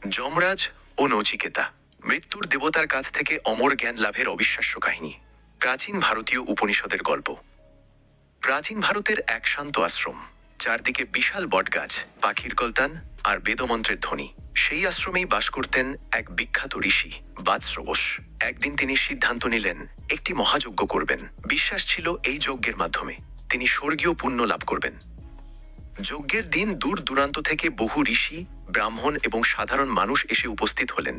যমরাজ ও নচিকেতা, মৃত্যুর দেবতার কাছ থেকে অমর জ্ঞান লাভের অবিশ্বাস্য কাহিনী। প্রাচীন ভারতীয় উপনিষদের গল্প। প্রাচীন ভারতের এক শান্ত আশ্রম, চারদিকে বিশাল বটগাছ, পাখির কলতান আর বেদমন্ত্রের ধ্বনি। সেই আশ্রমেই বাস করতেন এক বিখ্যাত ঋষি, বাদশ্রবস। একদিন তিনি সিদ্ধান্ত নিলেন একটি মহাযজ্ঞ করবেন। বিশ্বাস ছিল এই যজ্ঞের মাধ্যমে তিনি স্বর্গীয় পুণ্য লাভ করবেন। যজ্ঞের দিন দূর দূরান্ত থেকে বহু ঋষি, ব্রাহ্মণ এবং সাধারণ মানুষ এসে উপস্থিত হলেন।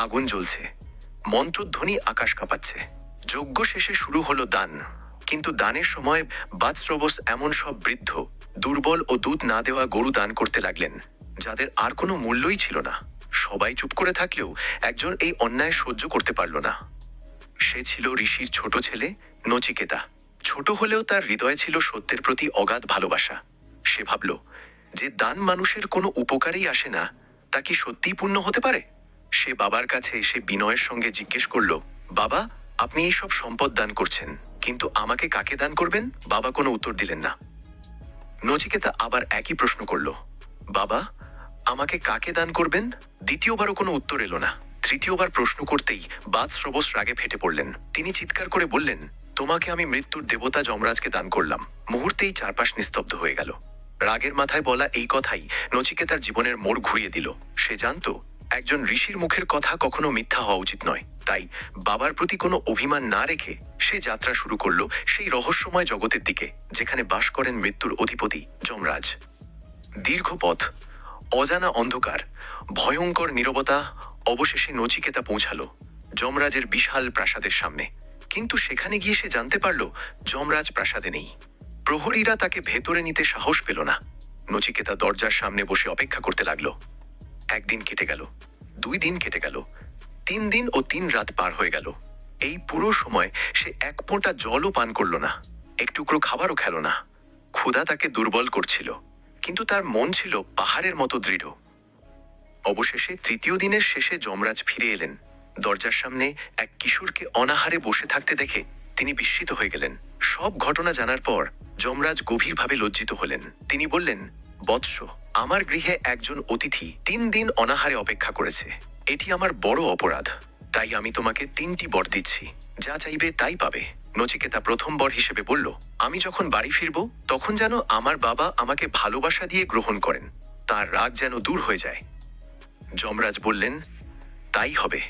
আগুন জ্বলছে, মন্ত্রধ্বনি আকাশ কাঁপাচ্ছে। যজ্ঞ শেষে শুরু হলো দান। কিন্তু দানের সময় বাদশ্রবস এমন সব বৃদ্ধ, দুর্বল ও দুধ না দেওয়া গরু দান করতে লাগলেন, যাদের আর কোনো মূল্যই ছিল না। সবাই চুপ করে থাকলেও একজন এই অন্যায় সহ্য করতে পারল না। সে ছিল ঋষির ছোট ছেলে নচিকেতা। ছোট হলেও তার হৃদয়ে ছিল সত্যের প্রতি অগাধ ভালোবাসা। সে ভাবল, যে দান মানুষের কোনো উপকারেই আসে না, তা কি সত্যিই পুণ্য হতে পারে? সে বাবার কাছে এসে বিনয়ের সঙ্গে জিজ্ঞেস করল, বাবা, আপনি এই সব সম্পদ দান করছেন, কিন্তু আমাকে কাকে দান করবেন? বাবা কোনো উত্তর দিলেন না। নচিকেতা আবার একই প্রশ্ন করল, বাবা, আমাকে কাকে দান করবেন? দ্বিতীয়বারও কোনো উত্তর এলো না। তৃতীয়বার প্রশ্ন করতেই বাদশ্রবস রাগে ফেটে পড়লেন। তিনি চিৎকার করে বললেন, তোমাকে আমি মৃত্যুর দেবতা যমরাজকে দান করলাম। মুহূর্তেই চারপাশ নিস্তব্ধ হয়ে গেল। রাগের মাথায় বলা এই কথাই নচিকেতার জীবনের মোড় ঘুরিয়ে দিল। সে জানত, একজন ঋষির মুখের কথা কখনো মিথ্যা হওয়া উচিত নয়। তাই বাবার প্রতি কোনো অভিমান না রেখে সে যাত্রা শুরু করল সেই রহস্যময় জগতের দিকে, যেখানে বাস করেন মৃত্যুর অধিপতি যমরাজ। দীর্ঘ পথ, অজানা অন্ধকার, ভয়ঙ্কর নীরবতা। অবশেষে নচিকেতা পৌঁছালো যমরাজের বিশাল প্রাসাদের সামনে। কিন্তু সেখানে গিয়ে সে জানতে পারল, যমরাজ প্রাসাদে নেই। প্রহরীরা তাকে ভেতরে নিতে সাহস পেল না। নচিকেতা দরজার সামনে বসে অপেক্ষা করতে লাগলো। একদিন কেটে গেল, 2 দিন কেটে গেল, 3 দিন ও 3 রাত পার হয়ে গেল। এই পুরো সময় সে এক ফোঁটা জলও পান করল না, এক টুকরো খাবারও খেল না। ক্ষুধা তাকে দুর্বল করছিল, কিন্তু তার মন ছিল পাহাড়ের মতো দৃঢ়। অবশেষে 3য় দিনের শেষে যমরাজ ফিরে এলেন। দরজার সামনে এক কিশোরকে অনাহারে বসে থাকতে দেখে তিনি বিস্মিত হয়ে গেলেন। সব ঘটনা জানার পর যমরাজ গভীরভাবে লজ্জিত হলেন। তিনি বললেন, বৎস, আমার গৃহে একজন অতিথি 3 দিন অনাহারে অপেক্ষা করেছে। এটি আমার বড় অপরাধ। তাই আমি তোমাকে 3টি বর দিচ্ছি, যা চাইবে তাই পাবে। নচিকেতা প্রথম বর হিসেবে বলল, আমি যখন বাড়ি ফিরব তখন যেন আমার বাবা আমাকে ভালোবাসা দিয়ে গ্রহণ করেন, তার রাগ যেন দূর হয়ে যায়। যমরাজ বললেন, তাই হবে।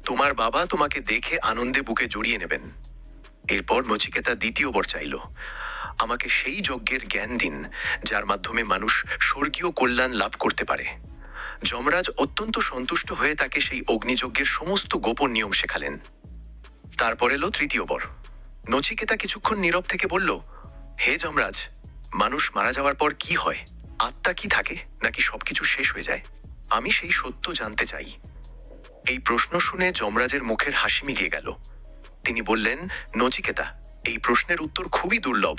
তোমার বাবা তোমাকে দেখে আনন্দে বুকে জড়িয়ে নেবেন। এরপর নচিকেতা 2য় বর চাইল, আমাকে সেই যজ্ঞের জ্ঞান দিন যার মাধ্যমে মানুষ স্বর্গীয় কল্যাণ লাভ করতে পারে। যমরাজ অত্যন্ত সন্তুষ্ট হয়ে তাকে সেই অগ্নিযজ্ঞের সমস্ত গোপন নিয়ম শেখালেন। তারপর এলো 3য় বর। নচিকেতা কিছুক্ষণ নীরব থেকে বলল, হে যমরাজ, মানুষ মারা যাওয়ার পর কি হয়? আত্মা কি থাকে, নাকি সবকিছু শেষ হয়ে যায়? আমি সেই সত্য জানতে চাই। এই প্রশ্ন শুনে যমরাজের মুখের হাসি মিলিয়ে গেল। তিনি বললেন, নচিকেতা, এই প্রশ্নের উত্তর খুবই দুর্লভ।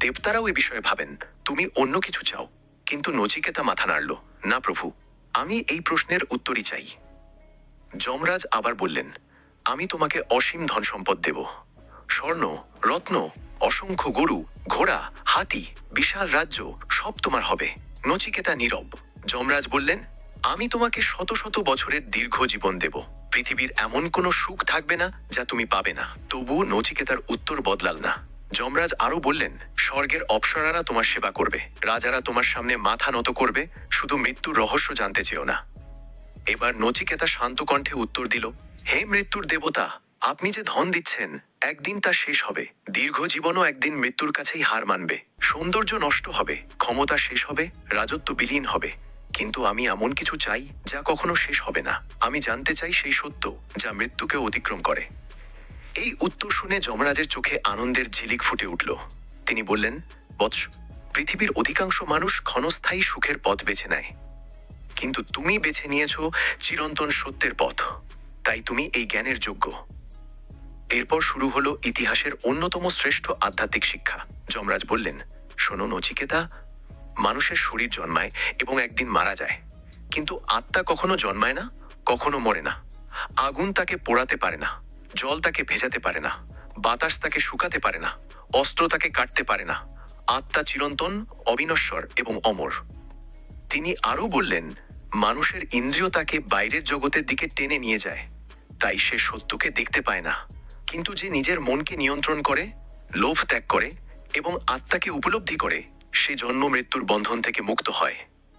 দেবতারাও এ বিষয়ে ভাবেন। তুমি অন্য কিছু চাও। কিন্তু নচিকেতা মাথা নাড়ল, না প্রভু, আমি এই প্রশ্নের উত্তরই চাই। যমরাজ আবার বললেন, আমি তোমাকে অসীম ধন সম্পদ দেব। স্বর্ণ, রত্ন, অসংখ্য গরু, ঘোড়া, হাতি, বিশাল রাজ্য, সব তোমার হবে। নচিকেতা নীরব। যমরাজ বললেন, আমি তোমাকে শত শত বছরের দীর্ঘ জীবন দেব। পৃথিবীর এমন কোনো সুখ থাকবে না যা তুমি পাবে না। তবু নচিকেতার উত্তর বদলাল না। যমরাজ আরো বললেন, স্বর্গের অপ্সরারা তোমার সেবা করবে, রাজারা তোমার সামনে মাথা নত করবে, শুধু মৃত্যুর রহস্য জানতে চেও না। এবার নচিকেতা শান্ত কণ্ঠে উত্তর দিল, হে মৃত্যুর দেবতা, আপনি যে ধন দিচ্ছেন, একদিন তা শেষ হবে। দীর্ঘ জীবনও একদিন মৃত্যুর কাছেই হার মানবে। সৌন্দর্য নষ্ট হবে, ক্ষমতা শেষ হবে, রাজত্ব বিলীন হবে। কিন্তু আমি এমন কিছু চাই যা কখনো শেষ হবে না। আমি জানতে চাই সেই সত্য যা মৃত্যুকে অতিক্রম করে। এই উত্তর শুনে যমরাজের চোখে আনন্দের ঝিলিক ফুটে উঠল। তিনি বললেন, বৎস, পৃথিবীর অধিকাংশ মানুষ ক্ষণস্থায়ী সুখের পথ বেছে নেয়, কিন্তু তুমি বেছে নিয়েছ চিরন্তন সত্যের পথ। তাই তুমি এই জ্ঞানের যোগ্য। এরপর শুরু হলো ইতিহাসের অন্যতম শ্রেষ্ঠ আধ্যাত্মিক শিক্ষা। যমরাজ বললেন, শোনো নচিকেতা, মানুষের শরীর জন্মায় এবং একদিন মারা যায়, কিন্তু আত্মা কখনো জন্মায় না, কখনো মরে না। আগুন তাকে পোড়াতে পারে না, জল তাকে ভেজাতে পারে না, বাতাস তাকে শুকাতে পারে না, অস্ত্র তাকে কাটতে পারে না। আত্মা চিরন্তন, অবিনশ্বর এবং অমর। তিনি আরও বললেন, মানুষের ইন্দ্রিয় তাকে বাইরের জগতের দিকে টেনে নিয়ে যায়, তাই সে সত্যকে দেখতে পায় না। কিন্তু যে নিজের মনকে নিয়ন্ত্রণ করে, লোভ ত্যাগ করে এবং আত্মাকে উপলব্ধি করে, সে জন্ম মৃত্যুর বন্ধন থেকে মুক্ত হয়।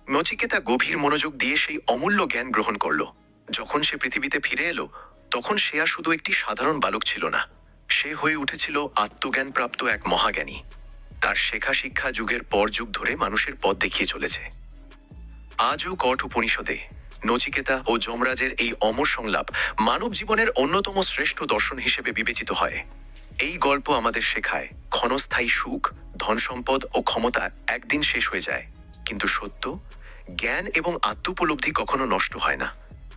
নচিকেতা গভীর মনোযোগ দিয়ে সেই অমূল্য জ্ঞান গ্রহণ করল। যখন সে পৃথিবীতে ফিরে এলো, তখন সে আর শুধু একটি সাধারণ বালক ছিল না, সে হয়ে উঠেছিল আত্মজ্ঞানপ্রাপ্ত এক মহাজ্ঞানী। তার শেখা শিক্ষা যুগের পর যুগ ধরে মানুষের পথ দেখিয়ে চলেছে। আজও কঠ উপনিষদে নচিকেতা ও যমরাজের এই অমর সংলাপ মানব জীবনের অন্যতম শ্রেষ্ঠ দর্শন হিসেবে বিবেচিত হয়। এই গল্প আমাদের শেখায়, ক্ষণস্থায়ী সুখ, ধন সম্পদ ও ক্ষমতা একদিন শেষ হয়ে যায়, কিন্তু সত্য, জ্ঞান এবং আত্মোপলব্ধি কখনো নষ্ট হয় না।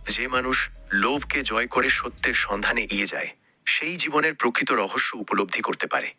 যে মানুষ লোভকে জয় করে সত্যের সন্ধানে এগিয়ে যায়, সেই জীবনের প্রকৃত রহস্য উপলব্ধি করতে পারে।